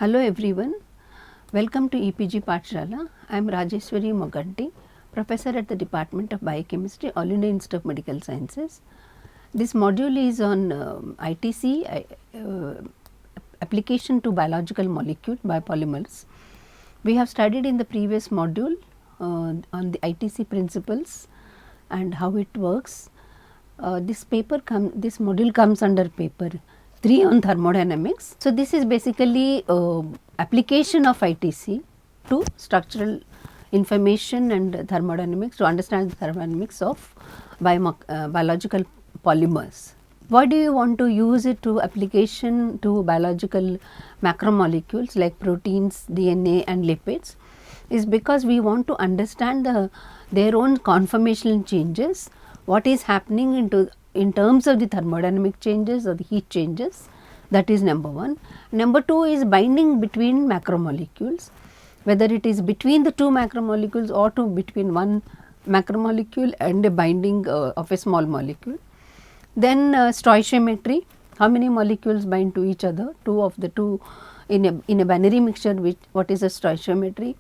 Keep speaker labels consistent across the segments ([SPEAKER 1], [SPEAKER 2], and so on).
[SPEAKER 1] Hello everyone, welcome to EPG Pathshala. I am Rajeshwari Moganty, Professor at the Department of Biochemistry, All India Institute of Medical Sciences. This module is on ITC, application to biological molecule biopolymers. We have studied in the previous module on the ITC principles and how it works. This module comes under paper 3 on thermodynamics. So, this is basically application of ITC to structural information and thermodynamics to understand the thermodynamics of biological polymers. Why do you want to use it to application to biological macromolecules like proteins, DNA and lipids? Is because we want to understand their own conformational changes, what is happening in terms of the thermodynamic changes or the heat changes, that is number one. Number two is binding between macromolecules, whether it is between the two macromolecules or between one macromolecule and a binding of a small molecule. Then stoichiometry, how many molecules bind to each other, two of the two in a binary mixture, what is a stoichiometry,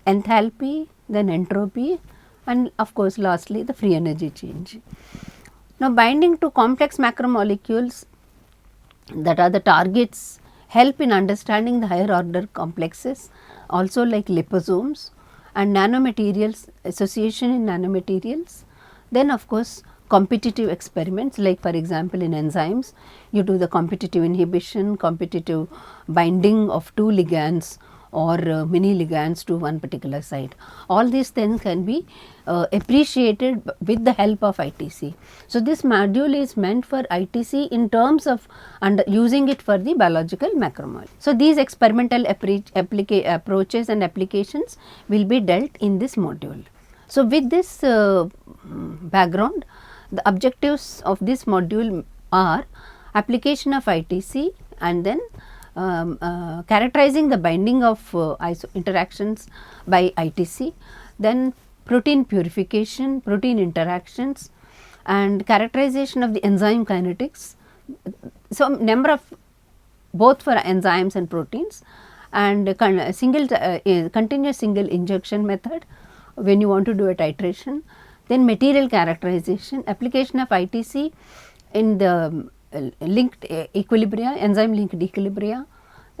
[SPEAKER 1] enthalpy, then entropy, and of course lastly the free energy change. Now, binding to complex macromolecules, that are the targets, help in understanding the higher order complexes also like liposomes and nanomaterials, association in nanomaterials. Then of course competitive experiments, like for example in enzymes you do the competitive inhibition, competitive binding of two ligands or many ligands to one particular site. All these things can be appreciated with the help of ITC. So, this module is meant for ITC in terms of using it for the biological macromolecule. So, these experimental approaches and applications will be dealt in this module. So, with this background, the objectives of this module are application of ITC and then characterizing the binding of interactions by ITC, then protein purification, protein interactions and characterization of the enzyme kinetics. So, number of both for enzymes and proteins, and continuous single injection method when you want to do a titration. Then material characterization, application of ITC in the linked equilibria, enzyme linked equilibria.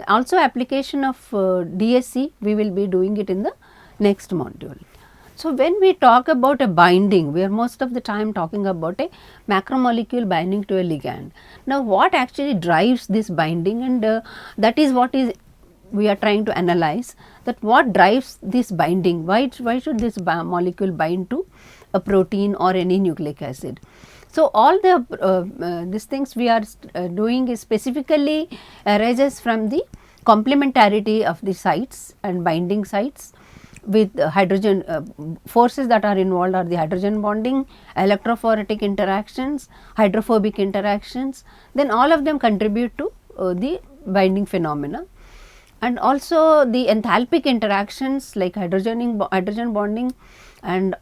[SPEAKER 1] Also application of DSC, we will be doing it in the next module. So, when we talk about a binding, we are most of the time talking about a macromolecule binding to a ligand. Now, what actually drives this binding, and that is what we are trying to analyze, that what drives this binding, why should this molecule bind to a protein or any nucleic acid. So, all the these things we are doing is specifically arises from the complementarity of the sites and binding sites with hydrogen forces that are involved are the hydrogen bonding, electrophoretic interactions, hydrophobic interactions, then all of them contribute to the binding phenomena. And also the enthalpic interactions like hydrogen bonding, and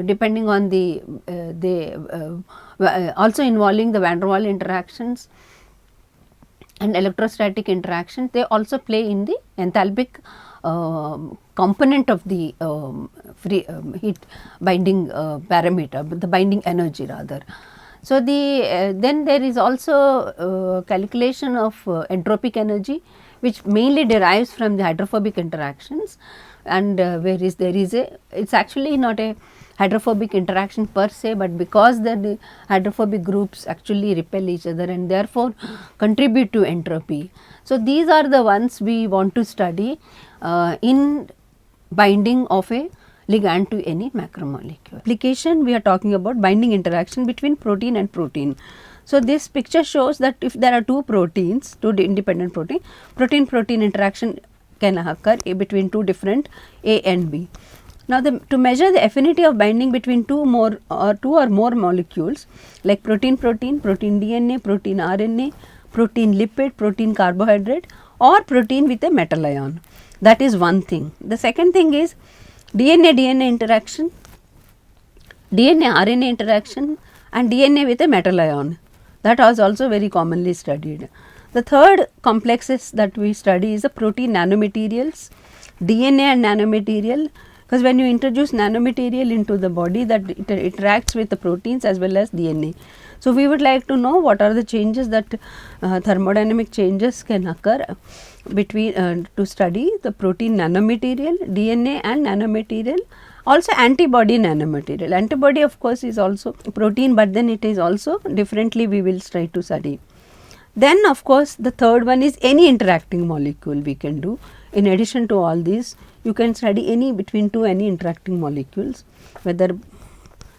[SPEAKER 1] depending on the also involving the van der Waals interactions and electrostatic interactions, they also play in the enthalpic component of the free heat binding parameter, the binding energy rather. So, then there is also calculation of entropic energy, which mainly derives from the hydrophobic interactions, and there is it's actually not a hydrophobic interaction per se, but because the hydrophobic groups actually repel each other and therefore contribute to entropy. So, these are the ones we want to study in binding of a ligand to any macromolecule. Application, we are talking about binding interaction between protein and protein. So, this picture shows that if there are two proteins, two independent protein interaction can occur between two different A and B. Now, to measure the affinity of binding between two or more molecules like protein, protein DNA, protein RNA, protein lipid, protein carbohydrate or protein with a metal ion, that is one thing. The second thing is DNA interaction, DNA RNA interaction and DNA with a metal ion, that was also very commonly studied. The third complexes that we study is the protein nanomaterials, DNA and nanomaterial, because when you introduce nanomaterial into the body, that it interacts with the proteins as well as DNA. So, we would like to know what are the changes that thermodynamic changes can occur between to study the protein nanomaterial, DNA and nanomaterial, also antibody nanomaterial. Antibody of course is also protein, but then it is also differently we will try to study. Then of course, the third one is any interacting molecule we can do. In addition to all these, you can study any between two any interacting molecules, whether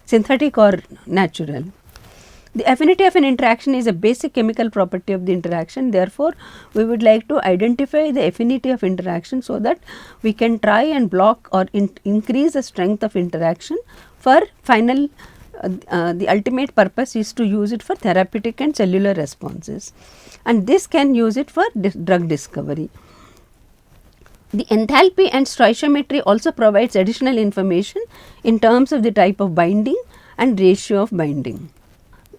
[SPEAKER 1] synthetic or natural. The affinity of an interaction is a basic chemical property of the interaction. Therefore, we would like to identify the affinity of interaction so that we can try and block or increase the strength of interaction for final the ultimate purpose is to use it for therapeutic and cellular responses, and this can use it for drug discovery. The enthalpy and stoichiometry also provides additional information in terms of the type of binding and ratio of binding.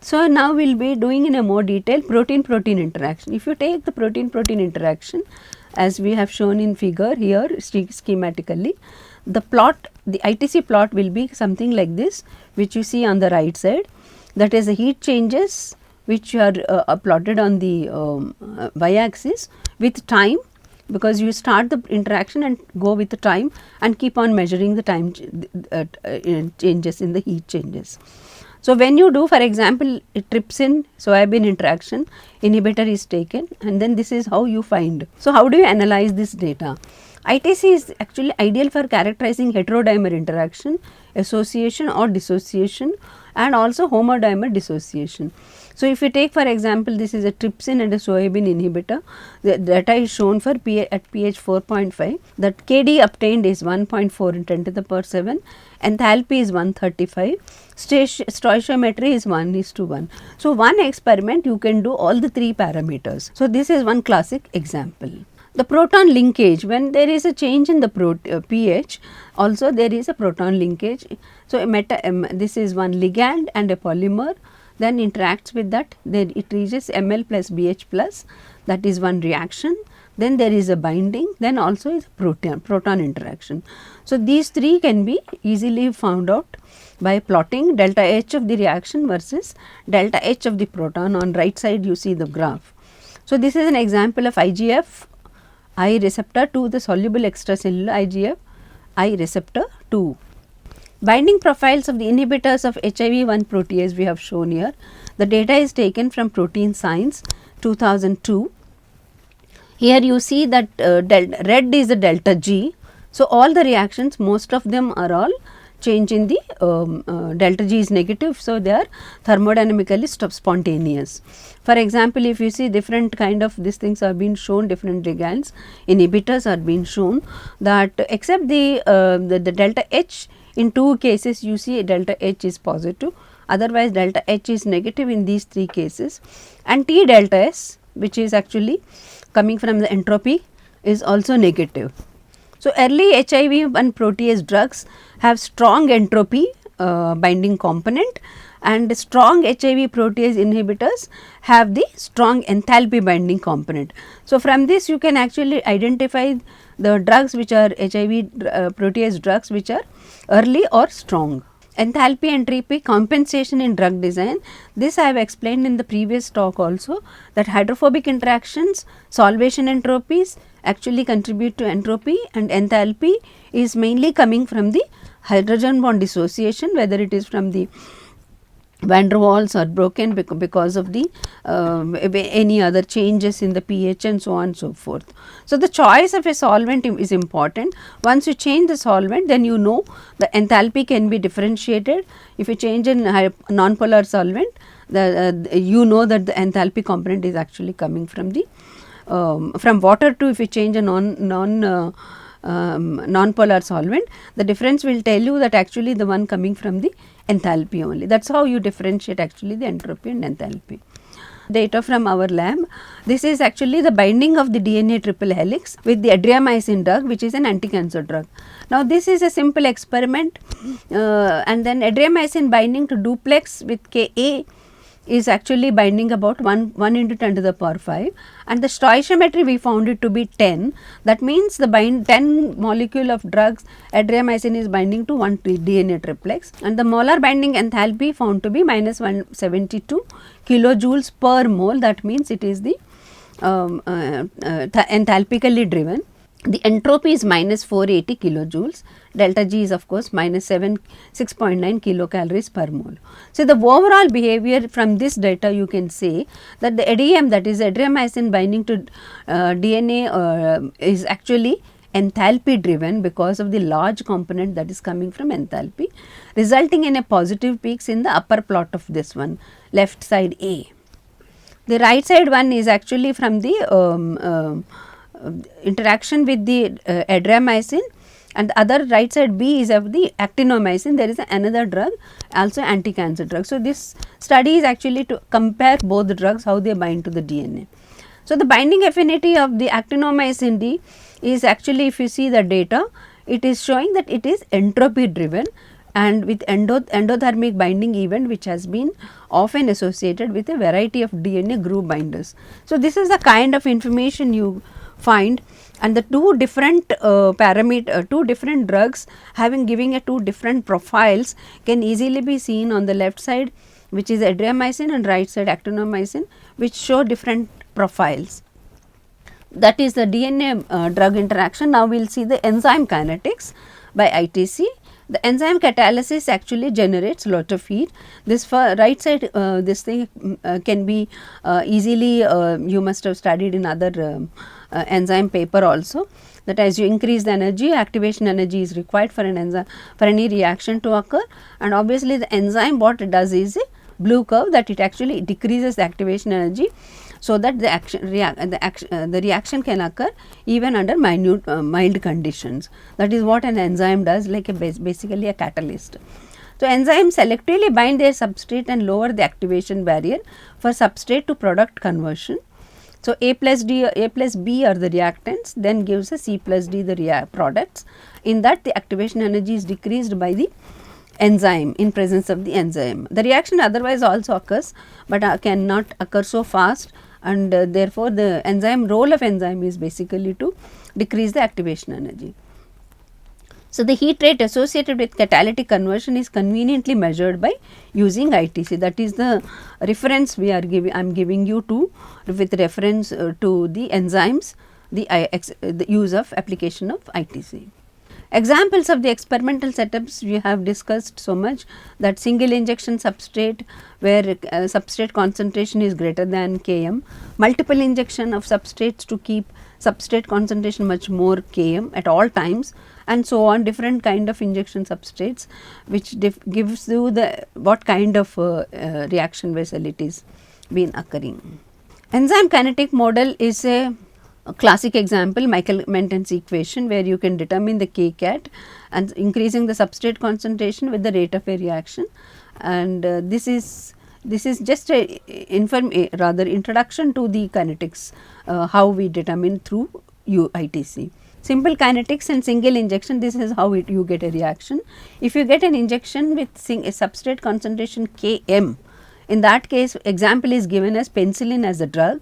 [SPEAKER 1] So, now we will be doing in a more detail protein-protein interaction. If you take the protein-protein interaction as we have shown in figure here schematically, the plot, the ITC plot will be something like this, which you see on the right side, that is the heat changes which are plotted on the y axis with time, because you start the interaction and go with the time and keep on measuring the time changes in the heat changes. So, when you do for example, trypsin soybean interaction, inhibitor is taken and then this is how you find. So, how do you analyze this data? ITC is actually ideal for characterizing heterodimer interaction, association or dissociation, and also homodimer dissociation. So, if you take for example, this is a trypsin and a soybean inhibitor, the data is shown for at pH 4.5, that Kd obtained is 1.4 in 10 to the power 7, enthalpy is 135, stoichiometry is 1:1. So, one experiment you can do all the three parameters. So, this is one classic example. The proton linkage, when there is a change in the pH, also there is a proton linkage. So, this is one ligand and a polymer, then interacts with that, then it reaches Ml plus BH plus, that is one reaction. Then there is a binding, then also is proton interaction. So, these three can be easily found out by plotting delta H of the reaction versus delta H of the proton. On right side you see the graph. So, this is an example of IGF I receptor to the soluble extracellular IGF I receptor 2. Binding profiles of the inhibitors of HIV-1 protease we have shown here. The data is taken from Protein Science 2002. Here you see that red is the delta G. So, all the reactions, most of them are all change in the delta G is negative. So, they are thermodynamically spontaneous. For example, if you see different kind of these things are being shown, different ligands, inhibitors are being shown, that except the delta H, in two cases you see delta H is positive, otherwise delta H is negative in these three cases, and T delta S, which is actually coming from the entropy, is also negative. So, early HIV-1 protease drugs have strong entropy binding component, and strong HIV protease inhibitors have the strong enthalpy binding component. So, from this you can actually identify the drugs which are HIV protease drugs which are early or strong. Enthalpy entropy compensation in drug design, this I have explained in the previous talk also, that hydrophobic interactions, solvation entropies actually contribute to entropy, and enthalpy is mainly coming from the hydrogen bond dissociation, whether it is from the van der Waals are broken because of the any other changes in the pH and so on and so forth. So, the choice of a solvent is important. Once you change the solvent, then you know the enthalpy can be differentiated. If you change a non-polar solvent, you know that the enthalpy component is actually coming from the from water to, if you change a non-polar solvent, the difference will tell you that actually the one coming from the enthalpy only. That is how you differentiate actually the entropy and enthalpy. Data from our lab. This is actually the binding of the DNA triple helix with the adriamycin drug, which is an anti-cancer drug. Now, this is a simple experiment and then adriamycin binding to duplex with Ka is actually binding about 1 into 10 to the power 5, and the stoichiometry we found it to be 10. That means the 10 molecule of drugs adriamycin is binding to 1 DNA triplex, and the molar binding enthalpy found to be minus 172 kilojoules per mole. That means it is the enthalpically driven. The entropy is minus 480 kilojoules, delta G is of course minus 6.9 kilocalories per mole. So, the overall behavior from this data you can say that the ADM, that is adriamycin binding to DNA is actually enthalpy driven because of the large component that is coming from enthalpy, resulting in a positive peaks in the upper plot of this one, left side A. The right side one is actually from the interaction with the adriamycin, and the other right side B is of the actinomycin. There is another drug, also anti-cancer drug. So, this study is actually to compare both the drugs, how they bind to the DNA. So, the binding affinity of the actinomycin D is actually, if you see the data, it is showing that it is entropy driven, and with endothermic binding event which has been often associated with a variety of DNA groove binders. So, this is the kind of information you find, and the two different two different drugs giving a two different profiles can easily be seen on the left side, which is adriamycin, and right side actinomycin, which show different profiles. That is the DNA drug interaction. Now, we will see the enzyme kinetics by ITC. The enzyme catalysis actually generates lot of heat. This right side this thing can be easily you must have studied in other enzyme paper also, that as you increase the energy, activation energy is required for an enzyme, for any reaction to occur, and obviously the enzyme what it does is a blue curve, that it actually decreases the activation energy, so that the reaction can occur even under mild conditions. That is what an enzyme does, like basically a catalyst. So, enzymes selectively bind their substrate and lower the activation barrier for substrate to product conversion. So, A plus B are the reactants, then gives a C plus D the products. In that, the activation energy is decreased by the enzyme in presence of the enzyme. The reaction otherwise also occurs, but cannot occur so fast, and therefore, the role of enzyme is basically to decrease the activation energy. So, the heat rate associated with catalytic conversion is conveniently measured by using ITC. That is the reference I am giving you to, with reference to the enzymes, the use of application of ITC. Examples of the experimental setups we have discussed so much, that single injection substrate where substrate concentration is greater than Km, multiple injection of substrates to keep substrate concentration much more Km at all times, and so on, different kind of injection substrates, which gives you the what kind of reaction vessel it is been occurring. Enzyme kinetic model is a classic example, Michael-Menten's equation, where you can determine the kcat and increasing the substrate concentration with the rate of a reaction, and this is just a rather introduction to the kinetics, how we determine through ITC. Simple kinetics and single injection, this is how you get a reaction. If you get an injection with a substrate concentration Km, in that case example is given as penicillin as a drug,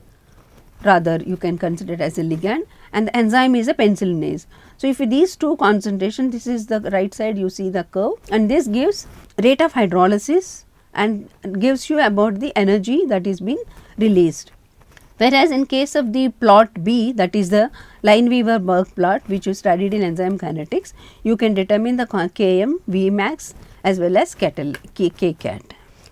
[SPEAKER 1] rather you can consider it as a ligand, and the enzyme is a penicillinase. So, if these two concentration, this is the right side, you see the curve, and this gives rate of hydrolysis and gives you about the energy that is being released. Whereas, in case of the plot B, that is the Lineweaver-Burke plot, which you studied in enzyme kinetics, you can determine the Km, Vmax as well as kcat.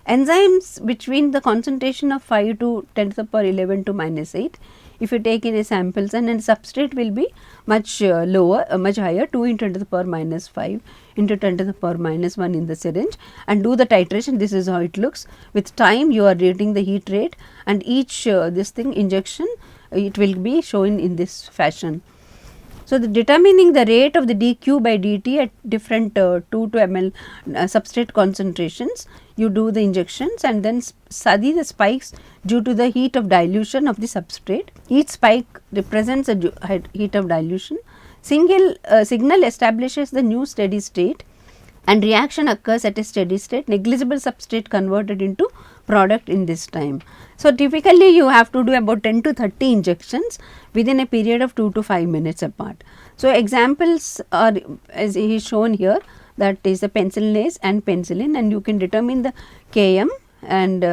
[SPEAKER 1] Enzymes between the concentration of 5 to 10 to the power 11 to minus 8, if you take in a samples, and then substrate will be much lower, much higher, 2 into 10 to the power minus 5 into 10 to the power minus 1 in the syringe, and do the titration. This is how it looks. With time you are rating the heat rate, and each this thing injection it will be shown in this fashion. So, determining the rate of the dq by dt at different 2 to ml substrate concentrations, you do the injections and then study the spikes due to the heat of dilution of the substrate. Each spike represents a heat of dilution. Signal establishes the new steady state, and reaction occurs at a steady state, negligible substrate converted into product in this time. So, typically you have to do about 10 to 30 injections within a period of 2 to 5 minutes apart. So, examples are as is shown here, that is the penicillinase and penicillin, and you can determine the Km and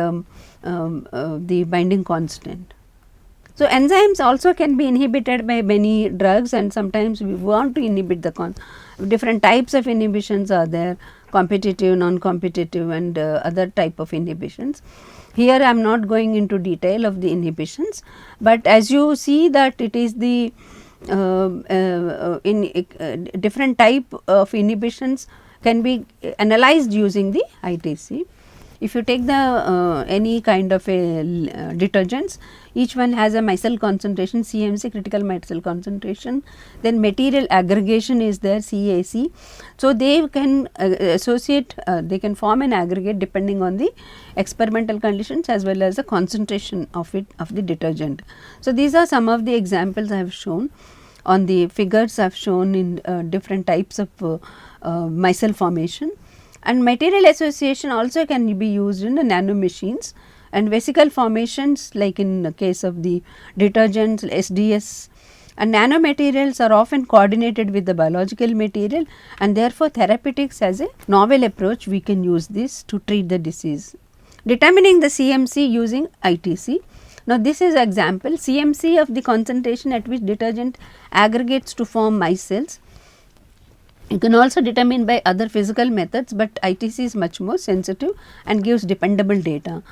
[SPEAKER 1] the binding constant. So, enzymes also can be inhibited by many drugs, and sometimes we want to inhibit the different types of inhibitions are there, competitive, non-competitive and other type of inhibitions. Here I am not going into detail of the inhibitions, but as you see that it is the different type of inhibitions can be analyzed using the ITC. If you take the any kind of a detergents, each one has a micelle concentration, CMC, critical micelle concentration, then material aggregation is there, CAC. So, they can associate, they can form an aggregate depending on the experimental conditions as well as the concentration of the detergent. So, these are some of the examples I have shown on the figures I have shown in different types of micelle formation. And material association also can be used in the nano machines, and vesicle formations like in the case of the detergents, SDS, and nanomaterials are often coordinated with the biological material, and therefore therapeutics as a novel approach we can use this to treat the disease. Determining the CMC using ITC. Now, this is example CMC of the concentration at which detergent aggregates to form micelles. You can also determine by other physical methods, but ITC is much more sensitive and gives dependable data.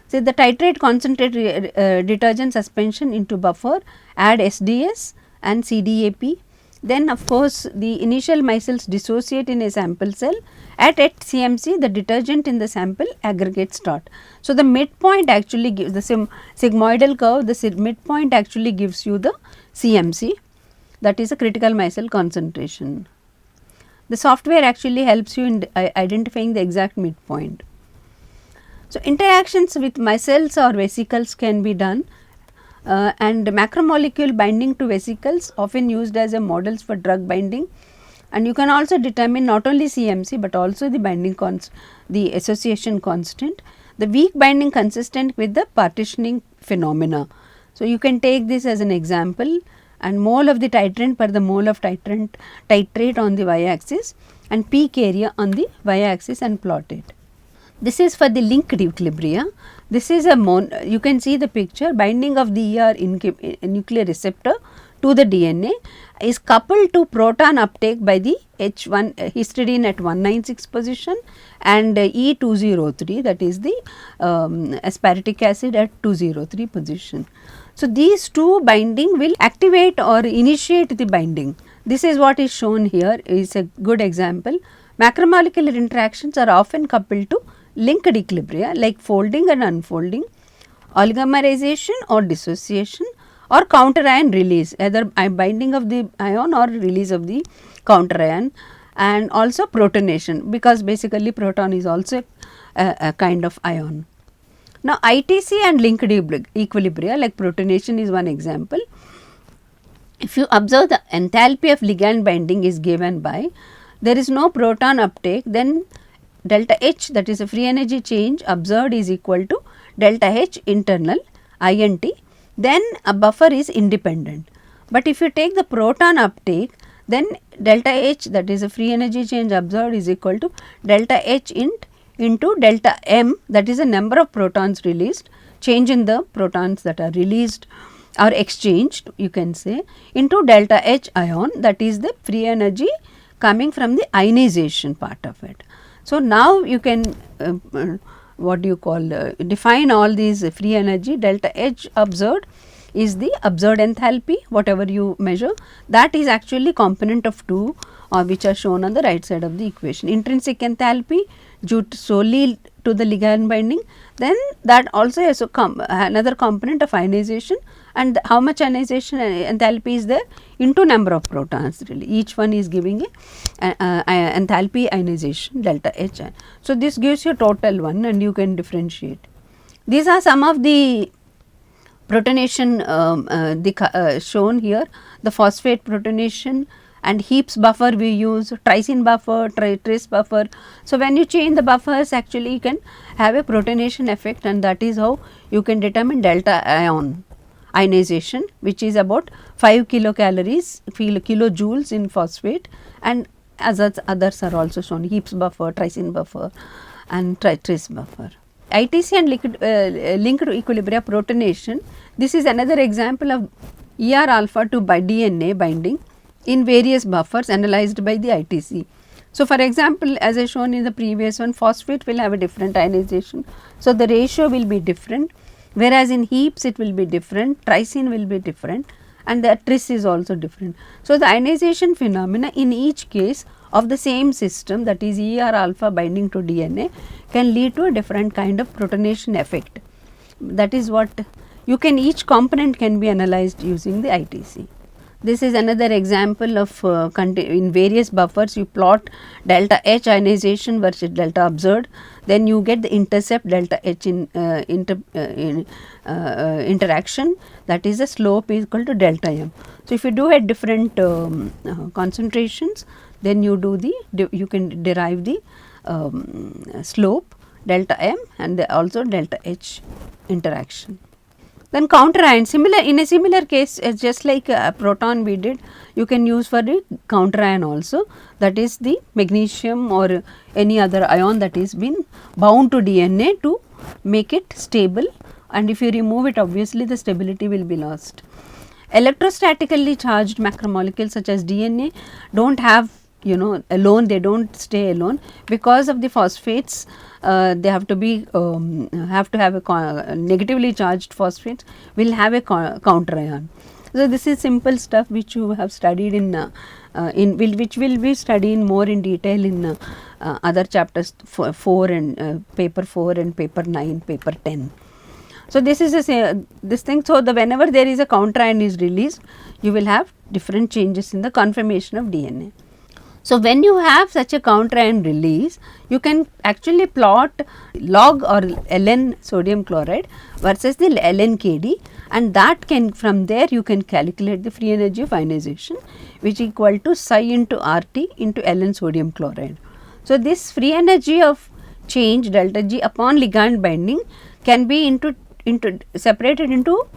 [SPEAKER 1] So, the titrate concentrate detergent suspension into buffer, add SDS and CDAP. Then of course, the initial micelles dissociate in a sample cell. At CMC, the detergent in the sample aggregates start. So, the midpoint actually gives the sigmoidal curve, the midpoint actually gives you the CMC, that is a critical micelle concentration. The software actually helps you in identifying the exact midpoint. So, interactions with micelles or vesicles can be done, and macromolecule binding to vesicles often used as a models for drug binding, and you can also determine not only CMC, but also the binding the association constant, the weak binding consistent with the partitioning phenomena. So, you can take this as an example, and mole of the titrant per the mole of titrate on the y axis and peak area on the y axis and plot it. This is for the linked equilibria. This is a you can see the picture, binding of the ER nuclear receptor to the DNA is coupled to proton uptake by the H1 histidine at 196 position and E203, that is the aspartic acid at 203 position. So, these two binding will activate or initiate the binding. This is what is shown here, is a good example. Macromolecular interactions are often coupled to linked equilibria like folding and unfolding, oligomerization or dissociation, or counter ion release, either binding of the ion or release of the counter ion, and also protonation, because basically proton is also a kind of ion. Now, ITC and linked equilibria like protonation is one example. If you observe the enthalpy of ligand binding is given by, there is no proton uptake, then delta H, that is a free energy change observed, is equal to delta H internal INT, then a buffer is independent. But if you take the proton uptake, then delta H, that is a free energy change observed, is equal to delta H int into delta m, that is the number of protons released, change in the protons that are released or exchanged, you can say, into delta H ion, that is the free energy coming from the ionization part of it. So, now you can what do you call define all these free energy. Delta H observed is the observed enthalpy, whatever you measure, that is actually component of 2 which are shown on the right side of the equation. Intrinsic enthalpy due solely to the ligand binding, then that also has another component of ionization, and how much ionization enthalpy is there into number of protons, really each one is giving a enthalpy ionization delta H. So, this gives you total one and you can differentiate. These are some of the protonation shown here, the phosphate protonation and heaps buffer we use, trisin buffer, tris buffer. So, when you change the buffers, actually you can have a protonation effect, and that is how you can determine delta ion ionization, which is about 5 kilocalories, kilojoules in phosphate, and others are also shown, heaps buffer, trisin buffer and tris buffer. ITC and linked equilibria protonation, this is another example of ER alpha to DNA binding in various buffers analyzed by the ITC. So, for example, as I shown in the previous one, phosphate will have a different ionization. So, the ratio will be different, whereas in heaps it will be different, trisin will be different, and the tris is also different. So, the ionization phenomena in each case of the same system, that is ER alpha binding to DNA, can lead to a different kind of protonation effect. That is what you can, each component can be analyzed using the ITC. This is another example of in various buffers you plot delta H ionization versus delta observed, then you get the intercept delta H in interaction, that is the slope is equal to delta M. So, if you do at different concentrations, then you do you can derive the slope delta M and also delta H interaction. Then counter ion, in a similar case, just like a proton we did, you can use for the counter ion also, that is the magnesium or any other ion that is been bound to DNA to make it stable, and if you remove it, obviously the stability will be lost. Electrostatically charged macromolecules such as DNA do not have, alone, they do not stay alone because of the phosphates. They have to be have a negatively charged phosphates will have a counter ion. So, this is simple stuff which you have studied which will be studied more in detail in other chapters 4 and paper 4 and paper 9, paper 10. So, this is this thing. So, whenever there is a counter ion is released, you will have different changes in the conformation of DNA. So, when you have such a counter ion release, you can actually plot log or ln sodium chloride versus the ln Kd, and that can, from there you can calculate the free energy of ionization, which equal to psi into RT into ln sodium chloride. So, this free energy of change delta G upon ligand binding can be separated into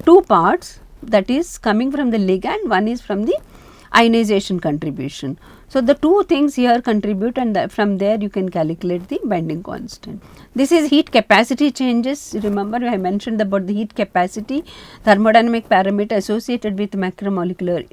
[SPEAKER 1] two parts, that is coming from the ligand, one is from the ionization contribution. So, the two things here contribute, and from there you can calculate the binding constant. This is heat capacity changes. Remember, I mentioned about the heat capacity, thermodynamic parameter associated with macromolecular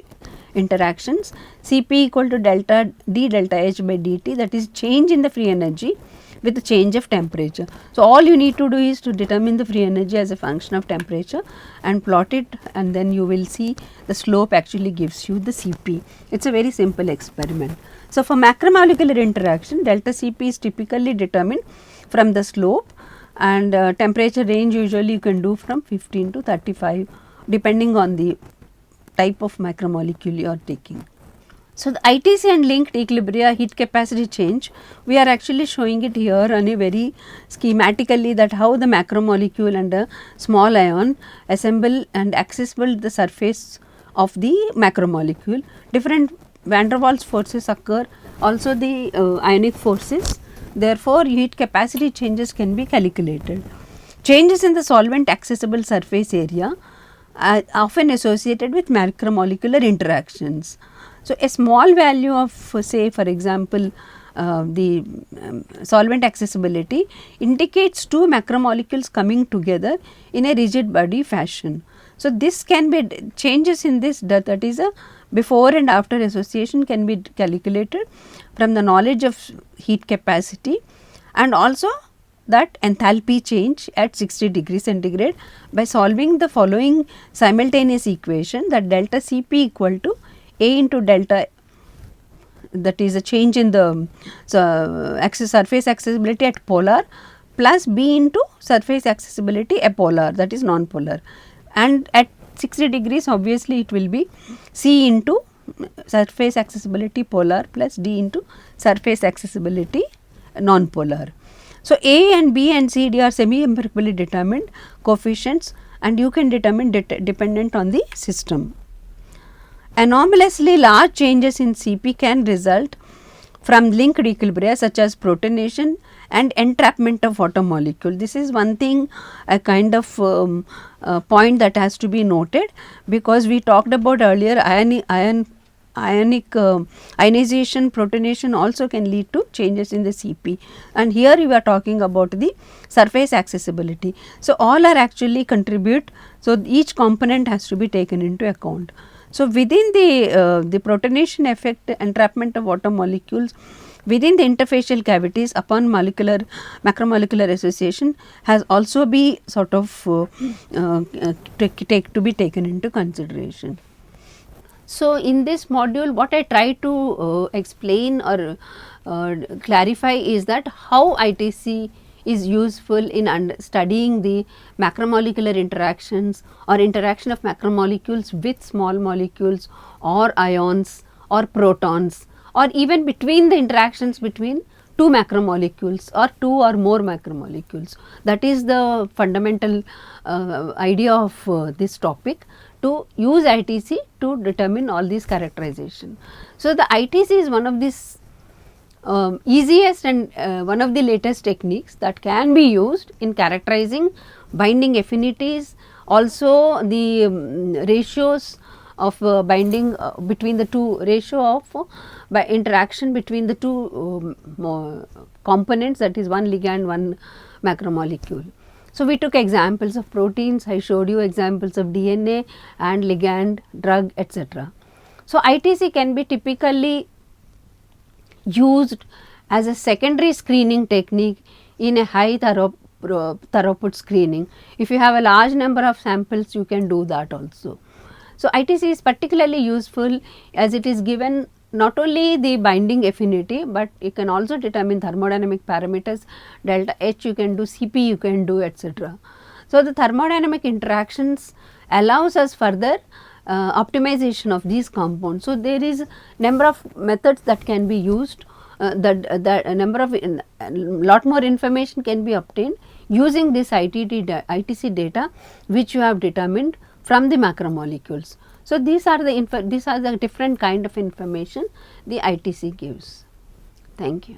[SPEAKER 1] interactions. Cp equal to delta d delta H by dt, that is change in the free energy with the change of temperature. So, all you need to do is to determine the free energy as a function of temperature and plot it, and then you will see the slope actually gives you the Cp. It is a very simple experiment. So, for macromolecular interaction, delta Cp is typically determined from the slope, and temperature range usually you can do from 15 to 35 depending on the type of macromolecule you are taking. So, the ITC and linked equilibria heat capacity change, we are actually showing it here on a very schematically, that how the macromolecule and a small ion assemble and accessible the surface of the macromolecule. Different van der Waals forces occur, also the ionic forces, therefore, heat capacity changes can be calculated. Changes in the solvent accessible surface area are often associated with macromolecular interactions. So, a small value of, say for example, the solvent accessibility indicates two macromolecules coming together in a rigid body fashion. So, this can be changes in this, that is a before and after association can be calculated from the knowledge of heat capacity, and also that enthalpy change at 60 degrees centigrade by solving the following simultaneous equation, that delta Cp equal to A into delta, that is a change in the surface accessibility at polar, plus B into surface accessibility apolar, that is non-polar, and at 60 degrees obviously it will be C into surface accessibility polar plus D into surface accessibility non-polar. So, A and B and C, D are semi-empirically determined coefficients, and you can determine dependent on the system. Anomalously large changes in Cp can result from linked equilibria such as protonation and entrapment of water molecule. This is one thing, a kind of point that has to be noted, because we talked about earlier ionic ionization, protonation also can lead to changes in the Cp, and here we are talking about the surface accessibility. So, all are actually contribute, so each component has to be taken into account. So, within the protonation effect, entrapment of water molecules within the interfacial cavities upon macromolecular association has also be sort of to be taken into consideration. So, in this module what I try to explain or clarify is that how ITC is useful in studying the macromolecular interactions or interaction of macromolecules with small molecules or ions or protons, or even between the interactions between two macromolecules or two or more macromolecules. That is the fundamental idea of this topic, to use ITC to determine all these characterization. So, the ITC is one of these easiest and one of the latest techniques that can be used in characterizing binding affinities, also the ratios of binding between the two, ratio of by interaction between the two components, that is one ligand, one macromolecule. So, we took examples of proteins, I showed you examples of DNA and ligand, drug, etc. So, ITC can be typically used as a secondary screening technique in a high throughput screening. If you have a large number of samples, you can do that also. So, ITC is particularly useful as it is given not only the binding affinity, but you can also determine thermodynamic parameters, delta H you can do, Cp you can do, etc. So, the thermodynamic interactions allows us further optimization of these compounds. So, there is number of methods that can be used, the number of lot more information can be obtained using this ITC data which you have determined from the macromolecules. So, these are the different kind of information the ITC gives. Thank you.